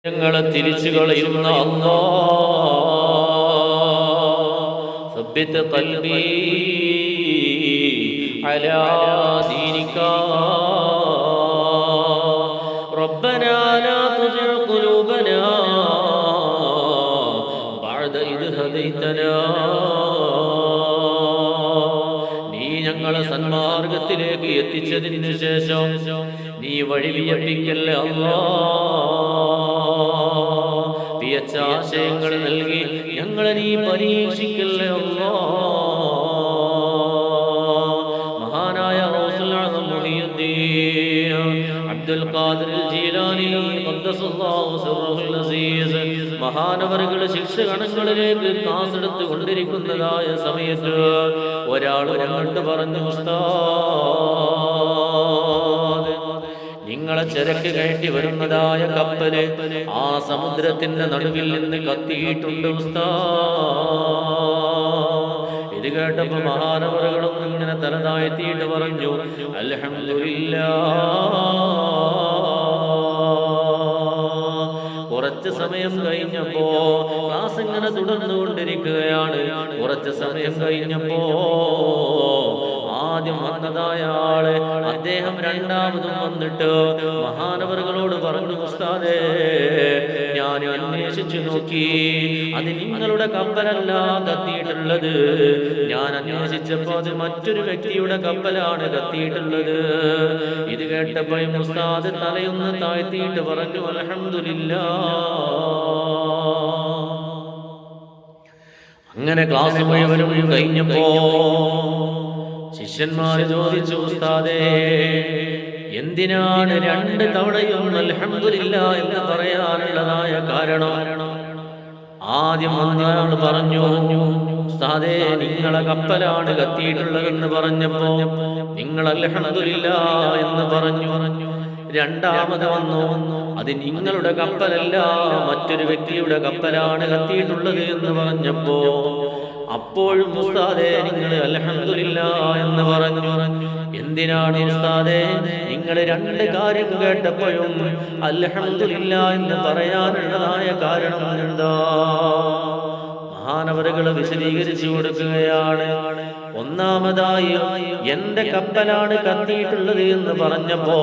ഞങ്ങളെ തിരിച്ചു കളയുന്ന അല്ലാഹ് സബ്ബിത് ഖൽബി അലാ ദീനിക റബ്ബനാ ലാ തുസിഗ് ഖുലൂബനാ ബഅദ ഇദ് ഹദൈതനാ. നീ ഞങ്ങളെ സന്മാർഗത്തിലേക്ക് എത്തിച്ചതിന് ശേഷം നീ വഴിവിയപ്പിക്കല്ലേ അല്ലാഹ്. തികച്ച ആശയങ്ങൾ നൽകി ഞങ്ങളെ നീ പരീക്ഷിക്കല്ലേ അല്ലാഹ്. മഹാനായ ഗൗസുൽ ആസം മുഹിയുദ്ദീൻ അബ്ദുൽ ഖാദിർ ജീലാനി ഖദ്ദസല്ലാഹു സിർറഹുൽ അസീസ് മഹാനവറുകൾ ശിക്ഷകണങ്ങളിലേക്ക് കാസെടുത്ത് കൊണ്ടിരിക്കുന്നതായ സമയത്ത് ഒരാൾ അങ്ങോട്ട് പറഞ്ഞു, ഉസ്താദ്, നിങ്ങളെ ചരക്ക് കയറ്റി വരുന്നതായ കപ്പല് ആ സമുദ്രത്തിന്റെ നടുവിൽ നിന്ന് കത്തിയിട്ടുണ്ട് ഉസ്താദ്. ഇത് കേട്ടപ്പോ മഹാനവറുകളും ഇങ്ങനെ തലതാഴ്ത്തിയിട്ട് പറഞ്ഞു, അൽഹംദുലില്ലാഹ്. കുറച്ച് സമയം കഴിഞ്ഞപ്പോ ക്ലാസ് ഇങ്ങനെ തുടർന്നുകൊണ്ടിരിക്കുകയാണ്. കുറച്ച് സമയം കഴിഞ്ഞപ്പോ ആദ്യം വന്നതായ ആള് അദ്ദേഹം രണ്ടാമതും വന്നിട്ട് മഹാനവറുകളോട് പറഞ്ഞു, ഉസ്താദേ, ഞാൻ അന്വേഷിച്ചു നോക്കി, അത് നിങ്ങളുടെ കപ്പലല്ല കത്തിയിട്ടുള്ളത്. ഞാൻ അന്വേഷിച്ചപ്പോ അത് മറ്റൊരു വ്യക്തിയുടെ കപ്പലാണ് കത്തിയിട്ടുള്ളത്. ഇത് കേട്ടപ്പോഴും ഉസ്താദ് തലയൊന്ന് താഴ്ത്തിയിട്ട് പറഞ്ഞു, അൽഹംദുലില്ലാഹ്. അങ്ങനെ ക്ലാസ് മുഴുവനും കഴിഞ്ഞപ്പോ ശിഷ്യന്മാര് ചോദിച്ചു, ഉസ്താദേ, എന്തിനാണ് രണ്ട് തവണയും അൽഹംദുലില്ലാഹ് എന്ന് പറയാനുള്ളതായ കാരണം? ആദ്യം വന്നയാൾ പറഞ്ഞു, ഉസ്താദേ, നിങ്ങളെ കപ്പലാണ് കത്തിയിട്ടുള്ളതെന്ന് പറഞ്ഞപ്പോ നിങ്ങൾ അൽഹംദുലില്ലാഹ് എന്ന് പറഞ്ഞു. രണ്ടാമത് വന്നു, അത് നിങ്ങളുടെ കപ്പലല്ല മറ്റൊരു വ്യക്തിയുടെ കപ്പലാണ് കത്തിയിട്ടുള്ളത് എന്ന് പറഞ്ഞപ്പോ അപ്പോഴും ഉസ്താദേ നിങ്ങൾ അൽഹംദുലില്ലാഹ് എന്ന് പറഞ്ഞു. എന്തിനാണ് ഉസ്താദേ നിങ്ങൾ രണ്ട് കാര്യം കേട്ടപ്പോഴും അൽഹംദുലില്ലാഹ് എന്ന് പറയാനുള്ളതായ കാരണം എന്താ? മഹാനവറുകൾ വിശദീകരിച്ചു കൊടുക്കുകയാണ്. ഒന്നാമതായി എന്റെ കപ്പലാണ് കത്തിയിട്ടുള്ളത് എന്ന് പറഞ്ഞപ്പോ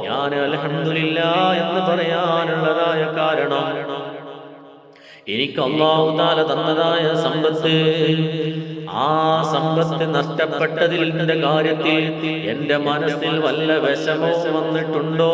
ഞാൻ അൽഹംദുലില്ലാഹ് എന്ന് പറയാനുള്ളതായ കാരണം, എനിക്ക് അല്ലാഹു തആല തന്നതായ സമ്പത്ത്, ആ സമ്പത്ത് നഷ്ടപ്പെട്ടതിന്റെ കാര്യത്തിൽ എന്റെ മനസ്സിൽ വല്ല വിഷമവും വന്നിട്ടുണ്ടോ